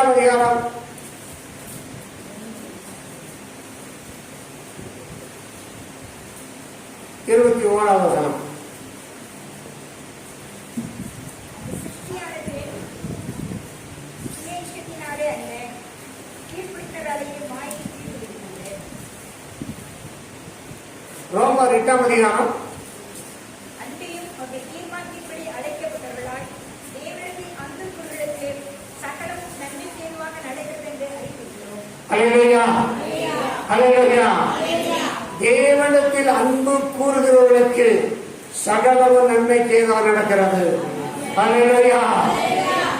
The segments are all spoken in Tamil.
8ஆம் அதிகாரம் 21ஆம் வசனம். ரோமர் 8ஆம் அதிகாரம். தேவனிடத்தில் அன்பு கூறுகிறவர்களுக்கு சகலமும் நன்மைக்கேதான் நடக்கிறது. அல்லேலூயா.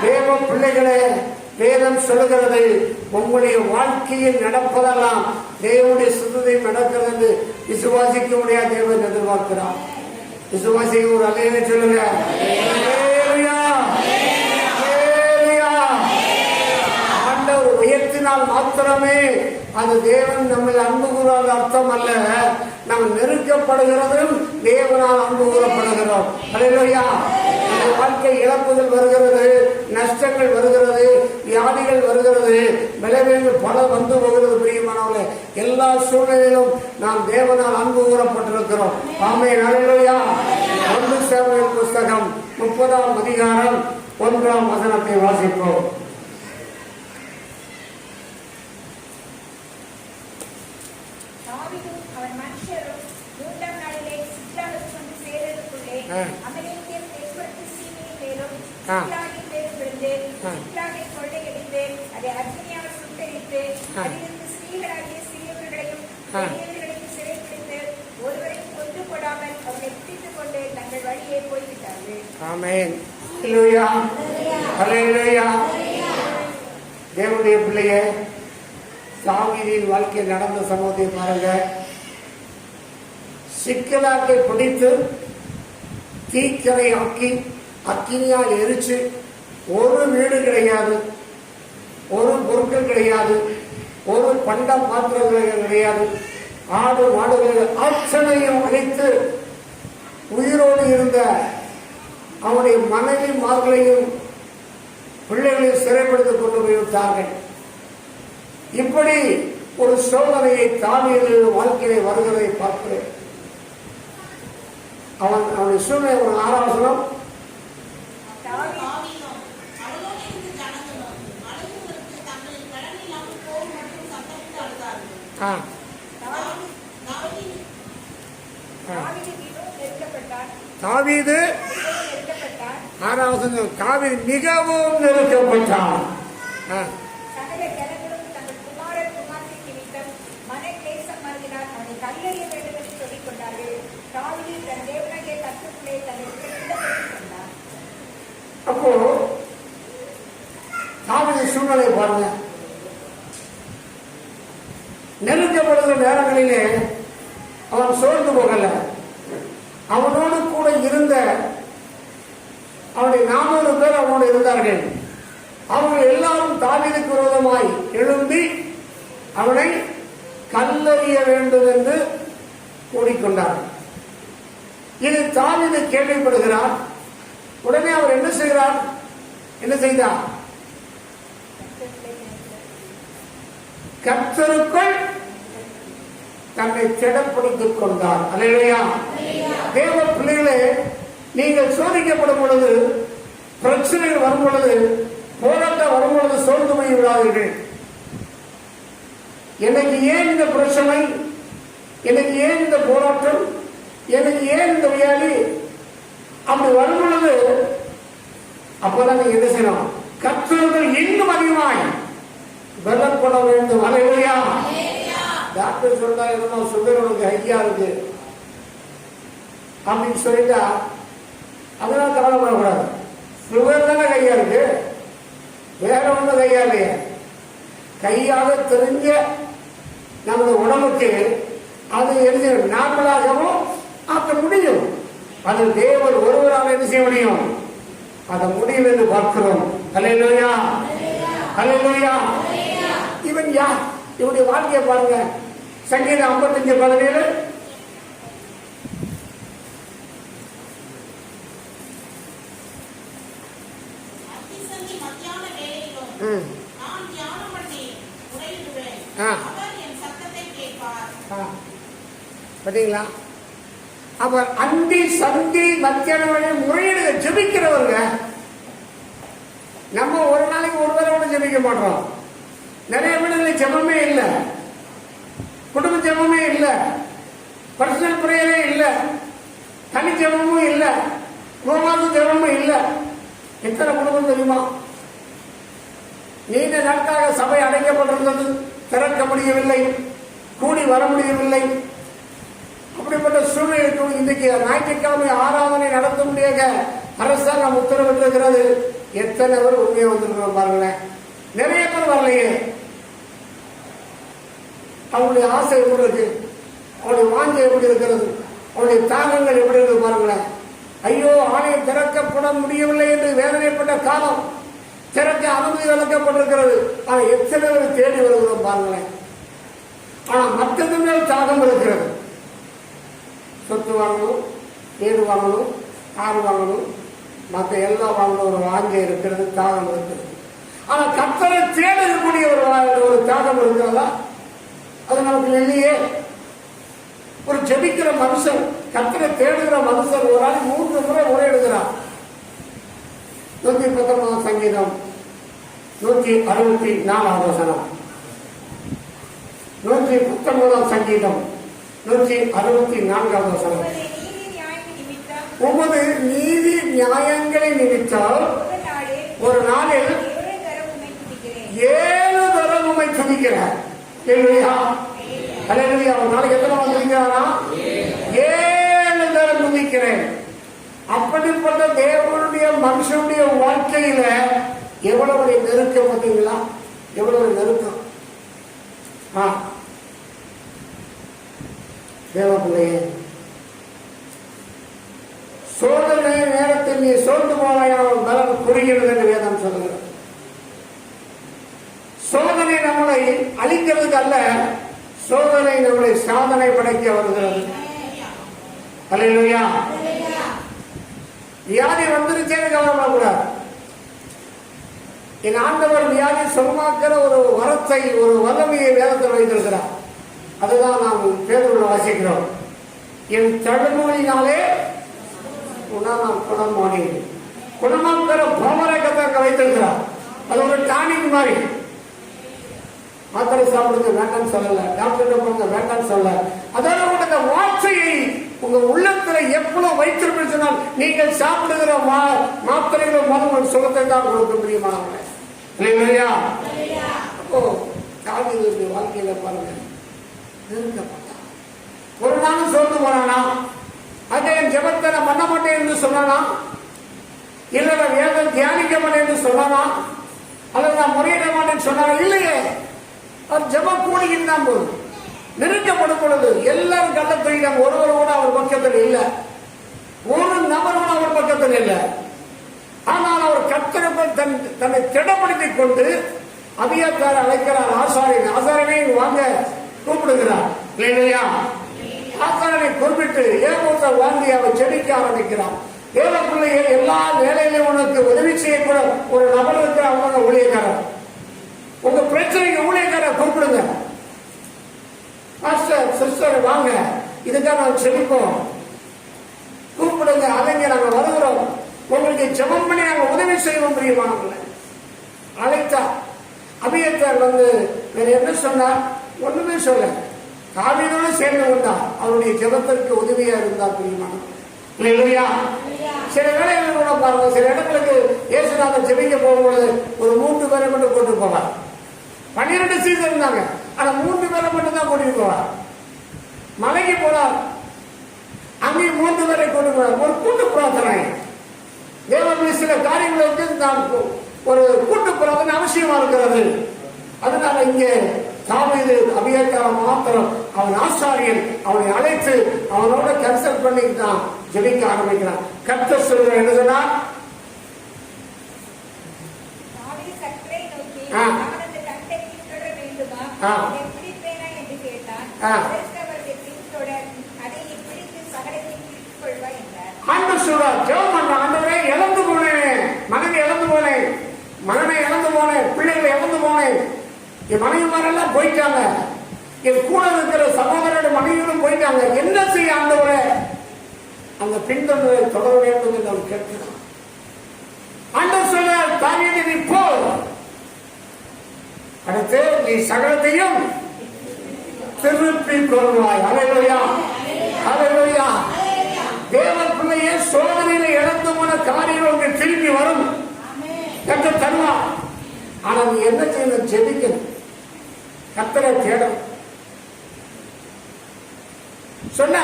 தேவ பிள்ளைகளே, வேதம் சொல்லுகிறது, உங்களுடைய வாழ்க்கையில் நடப்பதெல்லாம் தேவனுடைய சுத்தத்தையும் நடக்கிறது என்று விசுவாசிக்க முடியாத தேவன் எதிர்பார்க்கிறார். விசுவாசிக்க ஒரு அல்லேலூயா சொல்லுங்க. ஆண்டவர் உயர்த்தினால் மாத்திரமே அது தேவன் நம்ம அன்பு கூறாத அர்த்தம் அல்ல. நாம் நெருக்கப்படுகிறதும் தேவனால் அன்பு கூறப்படுகிறோம். அல்லேலூயா. வாழ்க்கை இழப்புகள் வருகிறது, நஷ்டங்கள் வருகிறது, வியாதிகள் வருகிறது, விளைவுகள் பல வந்து போகிறது. பிரியமானவர்களே, எல்லா சூழ்நிலையிலும் நாம் தேவனால் அன்பு கூறப்பட்டிருக்கிறோம். ஆமென். அல்லேலூயா. 1 சாமுவேல் புஸ்தகம் 30ஆம் அதிகாரம் 1ஆம் வசனத்தை வாசிப்போம். தேவனுடைய பிள்ளையே, தாவீதின் வாழ்க்கையில் நடந்த சம்பவத்தை பாருங்க. சிக்கலாக்கை பிடித்து தீக்கரை ஆக்கி அக்கினியால் எரிச்சு, ஒரு வீடு கிடையாது, ஒரு பொருட்கள் கிடையாது, ஒரு பண்ட பாத்திரங்கள் கிடையாது, ஆடு மாடுகள் அத்தனையும் அழைத்து உயிரோடு இருந்த அவனுடைய மனைவி மார்களையும் பிள்ளைகளையும் சிறைப்படுத்திக் கொண்டு போய்விட்டார்கள். இப்படி ஒரு சோதனையை தாவீது வாழ்க்கையை வருகிறதை பார்க்கிறேன். அவனுடைய சூழ்நிலை ஒரு 6ஆம் வசனம். தாவீது 6ஆம் வசனம். தாவீது மிகவும் நெருக்கப்பட்டான். அப்போ தாவீது சூழ்நிலை பாருங்க. நெருக்கப்படுகிற நேரங்களிலே அவன் சோர்ந்து போகல. அவனோடு கூட இருந்த அவனுடைய 400 பேர் அவனோடு இருந்தார்கள். அவர்கள் எல்லாரும் தாவீதுக்கு விரோதமாய் எழும்பி அவனை கல்லெறிய வேண்டும் என்று கூடிக்கொண்டார். இது தாவீது கேள்விப்படுகிறார். உடனே அவர் என்ன செய்கிறார்? என்ன செய்தார்? கர்த்தருக்குள் தன்னை திடப்படுத்திக் கொண்டார். அல்லேலூயா. தேவ பிள்ளைகளே, நீங்கள் சோதிக்கப்படும் பொழுது, பிரச்சனைகள் வரும் பொழுது, போராட்டம் வரும் பொழுது சோர்ந்து போய் விடாதீர்கள். எனக்கு ஏன் இந்த பிரச்சனை, எனக்கு ஏன் இந்த போராட்டம், எனக்கு ஏன் இந்த வியாதி, அப்படி வரும் பொழுது அப்பதான் நீங்க என்ன செய்யணும்? கர்த்தருக்குள் இன்னும் அதிகமாய் பலப்பட வேண்டும். அல்லேலூயா. டாக்டர் சொல்றா என்னமோ சுகர் உனக்கு ஹையா இருக்கு அப்படின்னு சொல்லிட்டா அதெல்லாம் கவலைப்படக்கூடாது. சுகர் தானே கையா இருக்கு, வேற ஒன்றும் கையா இல்லையா. கையாக தெரிஞ்ச நமது உடம்புக்கு அது எழுதி நார்மலாகவும் ஆக்க முடியும். அது தேவன் ஒருவரால் என்ன செய்ய முடியும்? அதை முடியும் என்று பார்க்கிறோம். அல்லேலூயா. அல்லேலூயா. இவன் யார்? இவனுடைய வாழ்க்கையை பாருங்க. சங்கீதம் 55:17. பார்த்தீங்களா? அப்ப அந்தி சந்தி மத்தியான முறையீடு ஜெபிக்கிறவங்க. நம்ம ஒரு நாளைக்கு ஒரு வேளை கூட ஜெபிக்க மாட்டோம். நிறைய வீடுகளில் ஜெபமே இல்லை, குடும்ப ஜெபமே இல்லை, பர்சனல் பிரேயரே இல்லை, தனி ஜெபமும் இல்லை, உபவாச ஜெபமும் இல்லை. எத்தனை குடும்பம் தெரியுமா? நீண்ட நாட்களாக சபை அடைக்கப்பட்டிருந்தது, திறக்க முடியவில்லை, கூடி வர முடியவில்லை. அப்படிப்பட்ட சூழ்நிலைக்கு இன்றைக்கு ஞாயிற்றுக்கிழமை ஆராதனை நடத்த முடியாத அரசாங்கம் உத்தரவிட்டிருக்கிறது. எத்தனை பேர் உண்மையை வந்திருக்கிறோம் பாருங்களேன். நிறைய பேர் வரலையே. அவங்களுடைய ஆசை எப்படி இருக்கு, அவருடைய வாஞ்சை எப்படி இருக்கிறது, அவருடைய தாகங்கள் எப்படி இருக்கு பாருங்களேன். ஐயோ, ஆலயம் திறக்கப்பட முடியவில்லை என்று வேதனைப்பட்ட காலம், திறக்க அனுமதி வழங்கப்பட்டிருக்கிறது. ஆனா எத்தனை பேர் தேடி வருகிறோம் பாருங்களேன். ஆனா மற்றது மேல் தாகம் இருக்கிறது. சொத்து வாங்கணும், வீடு வாங்கணும், கார் வாங்கணும், மற்ற எல்லாம் வாங்கணும் ஒரு வாஞ்சை இருக்கிறது, தாகம் இருக்கிறது. ஆனா கர்த்தரை தேடக்கூடிய ஒரு தாகம் இருக்கிறதா? அது நமக்கு இல்லையே. ஒரு ஜெபிக்கிற மனுஷன், கர்த்தரை தேடுகிற மனுஷன் ஒரு நாள் 3 முறை உரையிடுகிறார். 119 சங்கீதம் 164 வசனம், 119 சங்கீதம் 164 வசனம். உமது நீதி நியாயங்களை நிமித்தம் ஒரு நாளில் 7 தரம் உம்மை துதிக்கிறார். அல்லேலூயா. ஒரு நாளைக்கு எத்தனை துதிக்கிறாரா? 7 தரம் துதிக்கிறேன். அப்படிப்பட்ட தேவனுடைய மனுஷனுடைய வாழ்க்கையில எவ்வளவு நெருக்கம் பார்த்தீங்களா? எவ்வளவு நெருக்கம். தேவ பிள்ளையே, சோதனை நேரத்தில் நீ சோர்ந்து போவாயால் பலம் குறுகிறது என்று வேதம் சொல்லுகிறது. சோதனை நம்மளை அழிக்கிறதுக்கு அல்ல, சோதனை நம்மளை சாதனை படைக்க வருகிறது. அல்லேலூயா. வியாதி வந்துருச்சேன்னு கவலைப்படக்கூடாது. என் ஆண்டவர் வியாதி சுகமாக்கிற ஒரு வரத்தை, ஒரு வல்லமையை வேதத்தில் வைத்திருக்கிறார். அதுதான் நாம் பேதுருவில் வாசிக்கிறோம். என் தழுமொழினாலே நான் குணமானேன். குணமாக்கிற போமரை கத்தை வைத்திருக்கிறார். அது ஒரு டானிக் மாதிரி. மாத்திரை சாப்பிடுங்க வேண்டாம் சொல்லல, டாக்டர் போங்க வேண்டாம் சொல்ல. அதோட உங்க வார்த்தையை உங்க உள்ளத்துல எப்பளும் வைத்திருப்பேன் சொன்னால் நீங்கள் சாப்பிடுகிற மாத்திரைகளும் மருந்து சுகத்தை தான் கொடுக்க முடியுமானவங்க. இல்லையா? அப்போ தாவீதுடைய வாழ்க்கையில பாருங்க, நெருக்கப்பட்டான். ஒரு நாளும் சோர்ந்து போனானா? அதை என் ஜெபத்தை நான் பண்ண மாட்டேன் என்று சொன்னானா? இல்ல நான் வேதம் தியானிக்க மாட்டேன் என்று சொன்னானா? அல்லது நான் முறையிட மாட்டேன்னு சொன்னானா? இல்லையே. அவர் ஜெபம் கூடிக்கிட்டு தான் போகுது. நெருக்கப்படும் பொழுது எல்லாரும் கள்ள தூக்கிட்டாங்க. ஒருவர் கூட அவர் பக்கத்தில் இல்லை, ஒரு நபர் கூட அவர் பக்கத்தில் இல்லை. ஆனால் அவர் கர்த்தருக்குள் தன்னை திடப்படுத்திக் கொண்டு அபியத்தாரை அழைக்கிறார். ஆசாரியனை வாங்க கூப்பிடுகிறார். இல்லையா? ஆசாரனை குறிப்பிட்டு ஏகோத்த வாங்கி அவர் செடிக்க ஆரம்பிக்கிறார். தேவ பிள்ளையை எல்லா வேலையிலும் உனக்கு உதவி செய்யக்கூட ஒரு நபர் இருக்கிற அவங்க ஊழியக்காரர். உங்க பிரச்சனைக்கு ஊழியக்காரர் கூப்பிடுங்க. மாஸ்டர் சிஸ்டர் வாங்க, இதுக்காக நாங்கள் செபிப்போம், கூப்பிடுங்க. அலைங்க, நாங்கள் வருகிறோம், உங்களுக்கு ஜெபம் பண்ணி நாங்கள் உதவி செய்வோம். பிரியமானவர்களே, அழைத்தா அபியத்தார் வேற என்ன சொன்னார்? ஒண்ணுமே சொல்ல, தாவீதோடு சேர்ந்து கொண்டார். அவருடைய ஜெபத்திற்கு உதவியா இருந்தார். பிரியமானவர்களே, இல்லையா? சில வேலைகள் கூட பாருங்க, சில இடங்களுக்கு இயேசுநாதர் ஜெபிக்க போகும்பொழுது ஒரு 3 பேரை மட்டும் கூட்டு போவார். 12 சீசன் இருந்தாங்க, ஆனா 3 பேரை மட்டும் தான் கூட்டிட்டு போவார். மலைக்கு போனார், அங்கேயும் 3 பேரை கொண்டு போனார். ஒரு கூட்டு பிரார்த்தனை. தேவனுடைய சில காரியங்களுக்கு ஒரு கூட்டு பிரார்த்தனை அவசியமா இருக்கிறது. அதனால இங்கே தாவீது அபியத்தார மாத்திரம் அவன் ஆசாரியன் அவனை அழைத்து அவனோட கன்சல்ட் பண்ணிட்டு தான் ஜெபிக்க ஆரம்பிக்கிறான். கர்த்தர் சொல்ற என்ன சொன்னார்? ஆண்டவரே, இழந்து போனேன், மகனை இழந்து போனேன், பிள்ளைகளை இழந்து போனேன், என் மனைவிமாரெல்லாம் போயிட்டாங்க, என் கூட இருக்கிற சகோதரோட மனைவிகளும் போயிட்டாங்க, என்ன செய்ய ஆண்டவரே? அந்த பின்தொடரை தொடர வேண்டும் என்று அவன் கேட்கிறான். ஆண்டவர் சொல்றார், தாவீதே நீ போ, அடுத்து நீ சகலத்தையும் திருப்பிக் கொள்வாய். அல்லேலூயா, அல்லேலூயா. தேவ பிள்ளையே, சோதனையில இழந்து போன காரியங்கள் திரும்பி வரும், கர்த்தர் தருவார். ஆனா நீ என்ன செய்யணும்? ஜெபிக்கணும், கர்த்தரை தேடணும். சொன்ன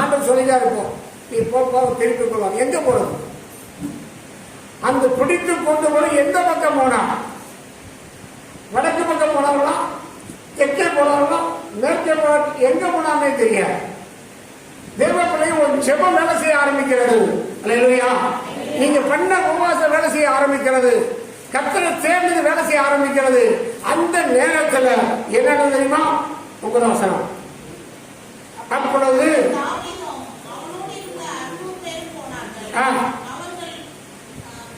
ஆண்டவர் சொல்லிதான் இருப்போம், நீ போ திருப்பிக் கொள்வார். எங்க போறது? அந்த பிடித்து கொண்டு போன எந்த பக்கம் போனா? வடக்கு பக்கம் போனாங்களா, தெற்கே போனாங்களா, மேற்கே போனா, எங்க போனாமே தெரியாது. தேவ பிள்ளை ஒரு ஜெபம் வேலை செய்ய ஆரம்பிக்கிறது. அல்லேலூயா. நீங்க பண்ண உபவாசம் வேலை செய்ய ஆரம்பிக்கிறது, கர்த்தரை தேர்ந்தது வேலை செய்ய ஆரம்பிக்கிறது. அந்த நேரத்தில் என்ன தெரியுமா? உபவாசனம். அப்பொழுது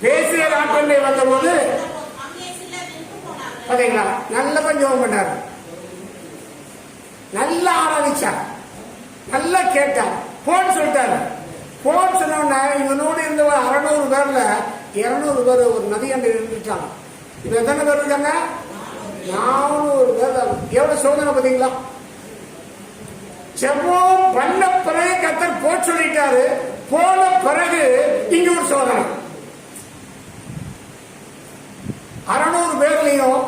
பேசிய நாட்களில் வந்தபோது பாத்தீங்களா, நல்ல ஜெபம் பண்ணார், நல்லா ஆராதிச்சார், நல்லா கேட்டார். போன் சொல்லிட்டாரு. போன் சொன்ன இவனோடு இருந்த 600 பேர்ல 200 பேர் ஒரு நதியாண்டு இருந்துட்டாங்க. இப்ப எத்தனை பேர் இருக்காங்க? 400 பேர். எவ்வளவு சோதனை பாத்தீங்களா? ஜெபம் பண்ண பிறகு கர்த்தர் போக சொல்லிட்டாரு, போன பிறகு இங்க ஒரு சோதனை. 600 பேர்லயும்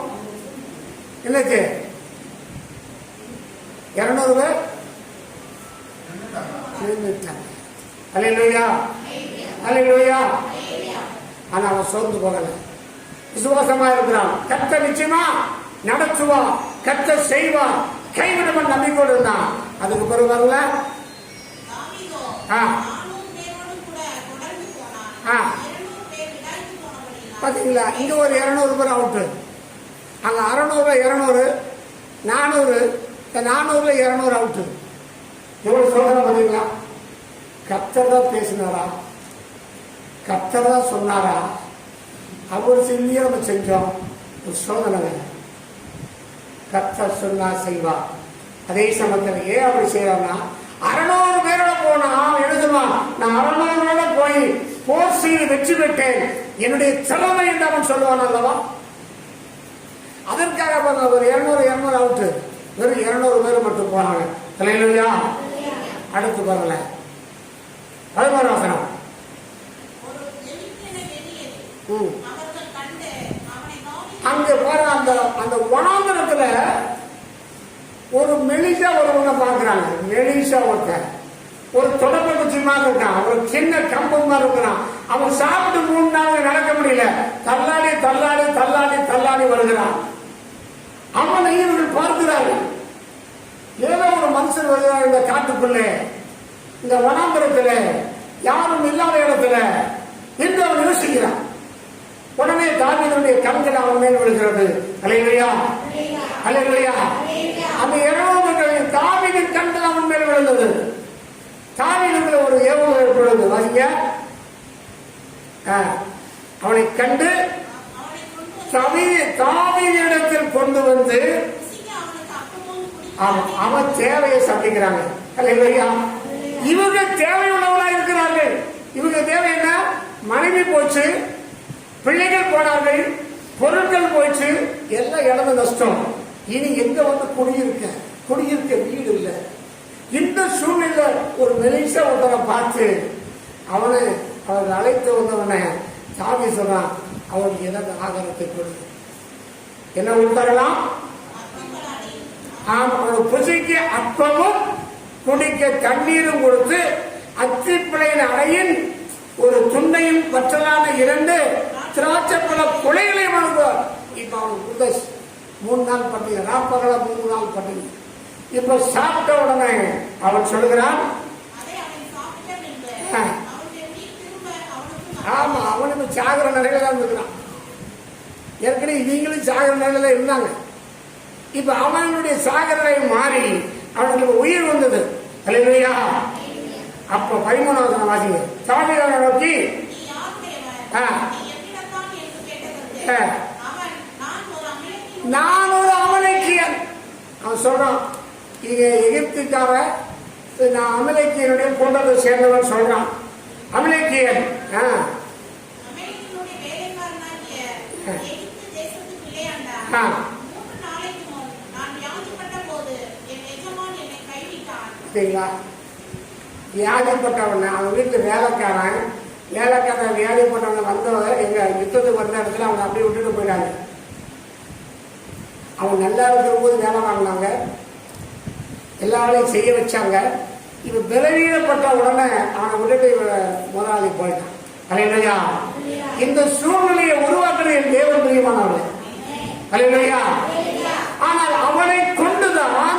என்னச்சு? 200 பேர் அல்லேலூயா, அல்லேலூயா. ஆனா அவன் சோர்ந்து போகல, விசுவாசமா இருக்கிறான். கர்த்தர் நிச்சயமா நடத்துவா, கர்த்தர் செய்வா, கைவிடவன் நம்பிக்கையோடு இருந்தான். அதுக்கு பிறகு வரல. பாத்தீங்களா, இங்க ஒரு 200 பேர் அவுட்டு, அங்க 600 200 400, 400 200 அவுட்டு. எவ்வளவு சோதனை பாத்தீங்களா? கர்த்தர் தான் பேசினாரா? கர்த்தர் தான் சொன்னாரா? அவர் செஞ்சியே நம்ம செஞ்சோம். ஒரு சோதனை. கர்த்தர் சொன்னா செய்வா. அதே சமயத்தில் ஏன் அப்படி செய்யறான்னா, 600 பேரோட போனா எழுதுவான், நான் 600 போய் போர் செய்து வெற்றி பெற்றேன், என்னுடைய திறமை என்று அவன் சொல்லுவான் அல்லவா? அதற்காக ஒரு 200 அவுட்டு, வெறும் 200 பேர் மட்டும் போனாங்க. அல்லேலூயா. அடுத்து பாருங்கள, 11 வசனம். அங்க பாரு, அந்த வனாந்தரத்துல ஒரு மெலிசா ஒருவனை பாக்குறாங்க. மெலிசா ஒருத்தன், ஒரு தொடர்பு குச்சி மாதிரி இருக்கான், ஒரு சின்ன கம்பு மாதிரி இருக்கிறான். அவன் சாப்பிட்டு 3 நாள் நடக்க முடியல, தள்ளாடி தள்ளாடி தள்ளாடி தள்ளாடி வருகிறான். அவனை இவர்கள் பார்க்கிறார்கள். ஏதோ ஒரு மனுஷன் வருகிறார் இந்த காட்டுக்குள்ளே, இந்த வனாந்தரத்துல, யாரும் இல்லாத இடத்துல என்று அவன் யோசிக்கிறான். உடனே தாவீதுடைய கண்கள் அவன் மேல் விழுகிறது. அல்லேலூயா, அல்லேலூயா. அந்த 200 தாவீதின் கண்கள் அவன் மேல் விழுந்தது. தாவீதுக்கு ஒரு ஏவுகணை ஏற்படுது. வாசிங்க. அவனை கண்டு தாவீதிடத்தில் கொண்டு வந்து அவன் தேவையை சந்திக்கிறாங்க. அல்லேலூயா. இவங்க தேவையுள்ளவர்களா இருக்கிறார்கள். இவங்க தேவை என்ன? மனைவி போச்சு, பிள்ளைகள் போனார்கள், பொருட்கள் போச்சு, எல்லாம் இழந்த நஷ்டம். இனி எங்க வந்து குடியிருக்க வீடு இல்லை. இந்த சூழ்நிலை ஒரு மெலிசா ஒருத்தனை பார்த்து அவனை அழைத்து வந்தவனை சாமி சொல்றான், அவனுக்கு ஏதாவது ஆகாரத்தை கொடு. என்ன கொடுத்தாரலாம்? அவனோட புசிக்க அப்பமும் குடிக்க தண்ணீரும் கொடுத்து அத்திப்பிள்ளையின் அறையின் ஒரு துண்டையும் பற்றலான 2 திராட்சைப்பழ கொலைகளையும் அனுப்புவார். இப்ப அவனுக்கு 3 நாள் பட்டினி, ராப்பகல 3 நாள் பட்டினி. இப்ப சாப்பிட்ட உடனே அவன் சொல்லுகிறான், ஆமா அவனுக்கு சாகர நிலையில தான் இருக்கிறான். ஏற்கனவே இவங்களும் சாகர நிலையில இருந்தாங்க. இப்ப அவனுடைய சாகர நிலை மாறி அவனுக்கு உயிர் வந்தது. அல்லேலூயா. அப்ப 13வது வாசிங்க. தாவீதை நோக்கி நான் ஒரு அவன் சொல்றான், இங்க எகிப்துக்கார நான் அமலேக்கியனுடைய கூட்டத்தை சேர்ந்தவன் சொல்றான். அமலேக்கியன் வியாதிப்பட்டவன், அவன் வீட்டுல வேலைக்காரன் வியாதிப்பட்டவன் வந்தவன் எங்க யுத்தத்துக்கு வந்த இடத்துல அவனை அப்படியே விட்டுட்டு போயிட்டாங்க. அவன் நல்லா இருக்கிற போது வேலை வாங்கினாங்க, எல்லா வேலையும் செய்ய வச்சாங்க. இவன் பலவீனப்பட்ட உடனே அவனை விட்டுட்டு முதலாளி போயிட்டான். அல்லேலூயா. இந்த சூழ்நிலையை உருவாக்குற என் தேவன் பிரியமானவர்கள். அல்லேலூயா. ஆனால் அவனை கொண்டுதான்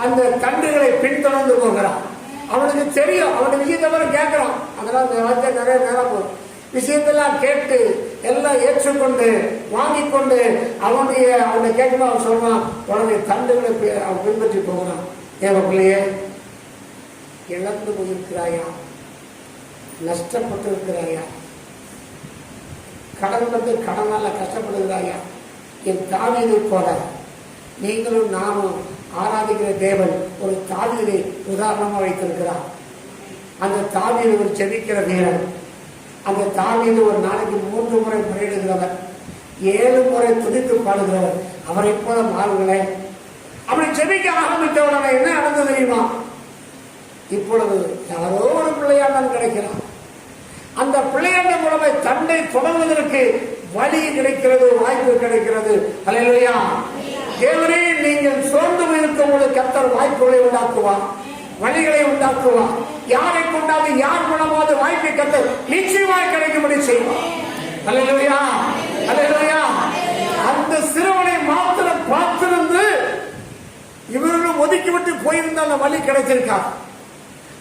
அந்த தண்டுகளை பின்தொடர்ந்து போகிறான். அவனுக்கு தெரியும், அவனுக்கு விஷயத்தை கேட்கிறான். அதெல்லாம் நிறைய நேரம் போகும். விஷயத்தெல்லாம் கேட்டு எல்லாம் ஏற்றுக்கொண்டு வாங்கி கொண்டு அவனை கேட்கணும். அவன் சொல்றான், உடனே தண்டுகளை அவன் பின்பற்றி போகிறான். ஏன் பிள்ளையே, இழந்து போயிருக்கிறாயா? நஷ்டப்பட்டு இருக்கிறாயா? கடன் வந்து கடனால கஷ்டப்படுகிறாயா? என் தாவீதை போல நீங்களும் நானும் ஆராதிக்கிற தேவன் ஒரு தாவீதை உதாரணமா வைத்திருக்கிறார். அந்த தாவீது ஒரு செபிக்கிற வீரன். அந்த தாவீது ஒரு நாளைக்கு 3 முறை முறையிடுகிறவர், 7 முறை துதித்து பாடுகிறவர். அவரை போல மாறுங்களேன். அப்படி செபிக்க ஆரம்பித்தவுடனே என்ன நடந்தது தெரியுமா? இப்பொழுது யாரோ ஒரு பிள்ளையாண்டன் கிடைக்கிறான். அந்த பிள்ளையாண்ட மூலமே தண்டை தொடர்வதற்கு வழி கிடைக்கிறது, வாய்ப்பு கிடைக்கிறது. அல்லேலூயா. தேவனே, நீங்கள் சோர்ந்து இருக்கும் போது கர்த்தர் வாய்ப்புகளை உண்டாக்குவார், வழிகளை உண்டாக்குவார். யாரை கொண்டாது யார் மூலமாவது வாய்ப்பை கர்த்தர் நிச்சயமாய் கிடைக்கும்படி செய்வார். அல்லேலூயா, அல்லேலூயா. அந்த சிறுவனை மாத்திரம் பார்த்திருந்து இவர்களும் ஒதுக்கிவிட்டு போயிருந்த அந்த வழி கிடைச்சிருக்கார்.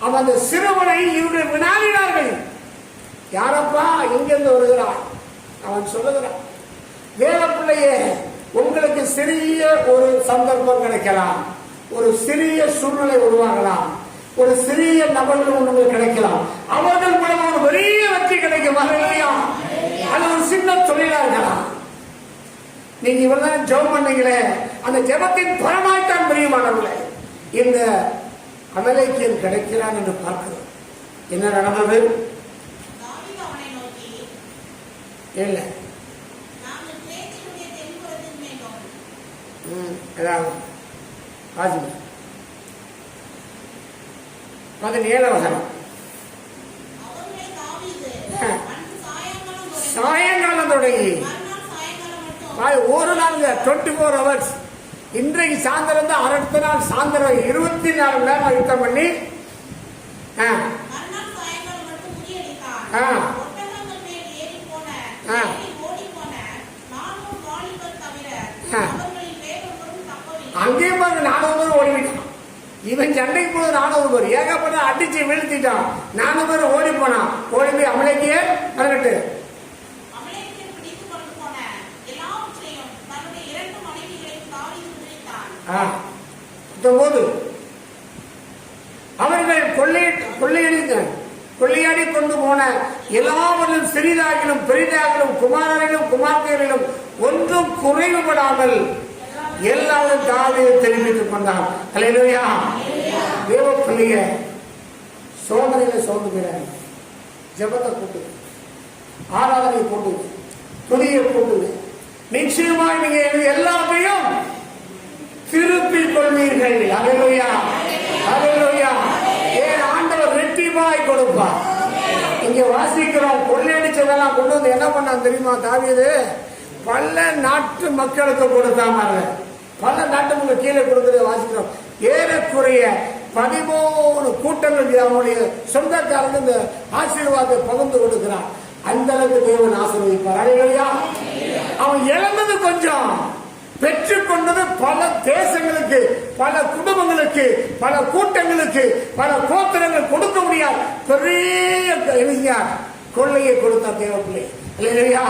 அவன் அந்த சிறுவனை இவர்கள் வினாடினார்கள். யாரப்பா இங்கிருந்து வருகிறார்? அவன் சொல்லுகிறான், தேவ பிள்ளையே, உங்களுக்கு சிறிய ஒரு சந்தர்ப்பம் கிடைக்கலாம், ஒரு சிறிய சூழ்நிலை உருவாகலாம், ஒரு சிறிய நபர்கள் உங்களுக்கு கிடைக்கலாம். அவர்கள் மூலம் ஒரு பெரிய வெற்றி கிடைக்கும். அது ஒரு சின்ன தொழிலா இருக்கலாம். நீங்க இவ்வளவு ஜெபம் பண்ணீங்களே, அந்த ஜெபத்தின் பரமாய்த்தான் பிரியமானவர்களே இந்த அமலேக்கியன் கிடைக்கிறான் என்று பார்க்கிறோம். என்ன நடந்தது? இல்லை, ஏதாவது 17 வசனம். சாயங்காலம் தொடங்கி ஒரு நாள் 24 hours. இன்றைக்கு சாயந்தரம் தான், அடுத்த நாள் சாயந்தரம் 24 மணி நேரம் யுத்தம் பண்ணி அங்கேயும் 400 பேர் ஓடிவிட்டான். இவன் சண்டைக்கு போது 400 பேர் ஏகப்பட்ட அடிச்சு வீழ்த்திட்டான். 400 பேர் ஓடி போனான். ஓடி போய் அமலேக்கியே வரட்டு போது அவர்கள் கொள்ளையாடி கொண்டு போன எல்லாவற்றிலும் சிறிதாகிலும் பெரிதாகிலும் குமாரரிலும் குமார்த்தையரிலும் ஒன்றும் குறைவுபடாமல் எல்லாரும் தாவீதை தெரிவித்துக் கொண்டான். அல்லேலூயா. தேவ பிள்ளைய சோதனையில சோர்ந்துகிறார். ஜெபத்தை கூட்டு, ஆராதனை கூட்டு, துதியை கூட்டு, நிச்சயமாய் நீங்க எல்லாத்தையும் திருப்பிக் கொள்வீர்கள். அல்லேலூயா, அல்லேலூயா. ஏன் ஆண்டவர் ரெட்டிப்பாய் கொடுப்பார். இங்க வாசிக்கிறோம், கொள்ளையடிச்சதெல்லாம் கொண்டு வந்து என்ன பண்ணான் தெரியுமா? தாவீது பல நாட்டு மக்களுக்கு கொடுத்தாம, பல நாட்டு மக்கள் கீழே கொடுக்கிறத வாசிக்கிறோம். ஏறக்குறைய 13 கூட்டங்கள் அவனுடைய சொந்தக்காரங்க இந்த ஆசீர்வாதத்தை பகிர்ந்து கொடுக்கிறான். அந்த அளவுக்கு தேவன் ஆசீர்வதிப்பார். அல்லேலூயா. அவன் இழந்தது கொஞ்சம், பெற்றுக்கொண்டது பல தேசங்களுக்கு, பல குடும்பங்களுக்கு, பல கூட்டங்களுக்கு, பல கோத்திரங்கள் கொடுக்க முடியாது பெரிய கொள்ளையை கொடுத்த தேவப்பிள்ளை. இல்லையா?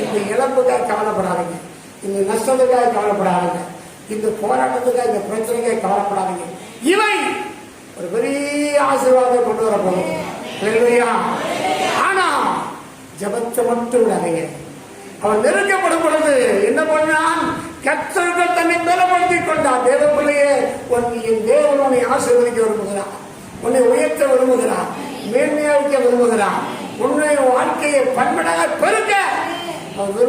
இந்த இழப்புக்காக கவலைப்படாதீங்க, இந்த நஷ்டத்துக்காக கவலைப்படாதீங்க, இந்த போராட்டத்துக்காக, இந்த பிரச்சனைக்காக கவலைப்படாதீங்க. இவை ஒரு பெரிய ஆசீர்வாதத்தை கொண்டு வர போகுது. இல்லையா? ஆனா ஜபத்தை மட்டும் விடாதீங்க. அவன் நெருக்கப்படும் பொழுது என்ன பண்ணான்? கர்த்தருக்கு நாட்கள் தன்னை பலப்படுத்திக் கொண்டார். தேவ பிள்ளையே, என் தேவன் உன்னை ஆசீர்வதிக்க விரும்புகிறார், உன்னை உயர்த்த விரும்புகிறார், மேன்மையாக்க விரும்புகிறார், உன்னை வாழ்க்கையை பண்படாக பெருக்க.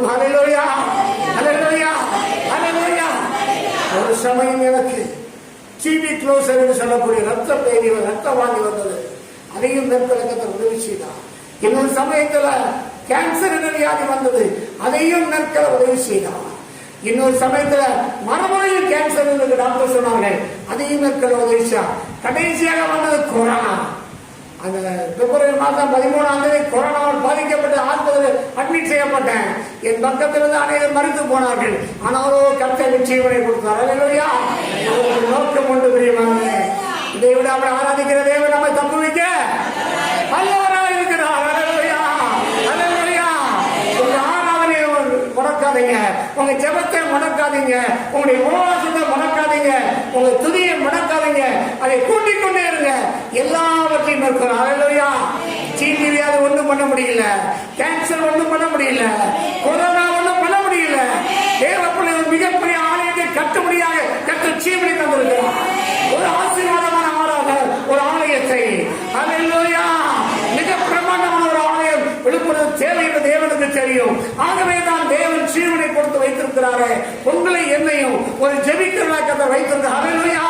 ஹல்லேலூயா, ஹல்லேலூயா, ஹல்லேலூயா. ஒரு சமயம் எனக்கு டிபி க்ளோசர் என்று சொல்லக்கூடிய ரத்த பேரி ரத்த வாங்கி வந்தது. அதையும் நற்கலக்கத்தை உதவி செய்தார். இன்னொரு சமயத்துல கேன்சர் என்ற வியாதி வந்தது. அதையும் நற்கல உதவி செய்தார். இன்னொரு சமயத்துல மரபணு கேன்சர் என்று டாக்டர் சொன்னார்கள். அதையும் நற்கல உதவி செய்தார். கடைசியாக வந்தது கொரோனா. அந்த பிப்ரவரி மாதம் 13ஆம் தேதி கொரோனாவால் பாதிக்கப்பட்டு ஆஸ்பத்திரியில் அட்மிட் செய்யப்பட்டேன். என் பக்கத்திலிருந்து அனைவரும் மறித்து போனார்கள். ஆனாலோ கர்த்தர் நிச்சயமனை கொடுத்தார். அல்லேலூயா. நோக்கம் ஒன்று பிரியமானவர்களே, இதை விட அவரை ஆராதிக்கிற தேவன் நம்மை தப்புவிக்க வல்லவராய் இருக்கிறார். அல்லேலூயா, அல்லேலூயா. உங்க ஆராதனையை முடக்காதீங்க, உங்க ஜெபத்தை முடக்காதீங்க, உங்களுடைய உபவாசத்தை முடக்காதீங்க, உங்க துதியை முடக்காதீங்க. அதை கூட்டிக் கொண்டே இருங்க. எல்லாவற்றையும் இருக்கிறோம். அல்லேலூயா. சீனி வியாதி ஒண்ணும் பண்ண முடியல, கேன்சர் ஒண்ணும் பண்ண முடியல, கொரோனா ஒண்ணும் பண்ண முடியல. தேவப்பிள்ளை ஒரு மிகப்பெரிய ஆலயத்தை கட்டுப்படியாக கர்த்தர் சீவனை தந்திருக்கிறார். ஒரு ஆசீர்வாதமான ஒரு ஆலயத்தை, அல்லேலூயா, மிக பிரமாண்டமான ஒரு ஆலயம் விழுப்புரம் தேவை என்று தேவனுக்கு தெரியும். ஆகவே தான் தேவன் சீவனை கொடுத்து வைத்திருக்கிறாரே. உங்களை என்னையும் ஒரு ஜெபிக்கிறதாக வைத்திருக்கிறார். அல்லேலூயா.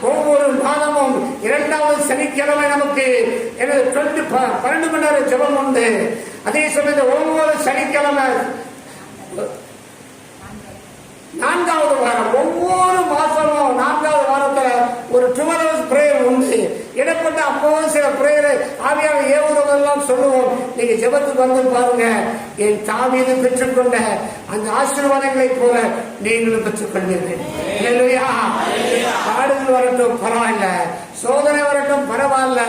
ஒவ்வொரு மாதமும் 2வது சனிக்கிழமை நமக்கு 12 மணி நேரம் ஜெபம் உண்டு. அதே சமயத்தில் ஒவ்வொரு சனிக்கிழமை 4வது வாரம், ஒவ்வொரு மாசமும் 4வது வாரத்துல ஒரு 12 hours பிரேயர் உண்டு. இடப்பட்ட அப்போது சில பிரேயரை ஆவியாக ஏவுறதெல்லாம் சொல்லுவோம். நீங்க ஜெபத்துக்கு வந்து பாருங்க. என் தாவீது பெற்றுக்கொண்ட அந்த ஆசீர்வாதங்களை போல நீங்களும் பெற்றுக்கொள்வீர்கள். அல்லேலூயா. பாடுதல் வரட்டும் பரவாயில்ல, சோதனை வரட்டும் பரவாயில்ல,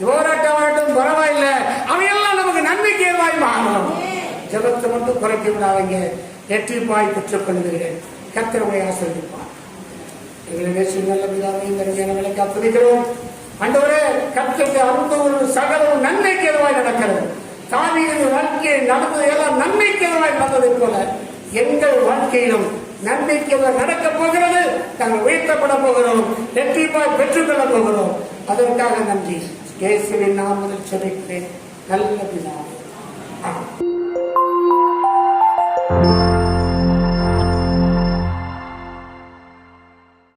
போராட்டம் வரட்டும் பரவாயில்ல, அவையெல்லாம் நமக்கு நன்மைக்கு ஏதுவாய் மாறும். ஜெபத்தை மட்டும் குறைக்க விடாதீங்க. வெற்றிப்பாய் பெற்றுக் கொள்வீர்கள். கர்த்தர் உங்களை ஆசீர்வதிப்பார். எங்களுடைய நல்ல பிதாவே, இந்த ஜனங்களை காத்துகிறோம். ஆண்டவரே, கர்த்தருக்கு அன்பு சகலமும் நன்மைக்கு எதுவாய் நடக்கிறது. தாவீது வாழ்க்கையை நடந்தது எல்லாம் நன்மைக்கு எதுவாய் நடந்ததை போல எங்கள் வாழ்க்கையிலும் நன்மைக்கு நடக்கப் போகிறது. நாங்கள் உயர்த்தப்பட போகிறோம், வெற்றிப்பாய் பெற்றுக்கொள்ள போகிறோம். அதற்காக நன்றி. இயேசுவின் நாமத்தில் ஜெபிக்கிறேன் நல்ல பிதாவே. ஆமென்.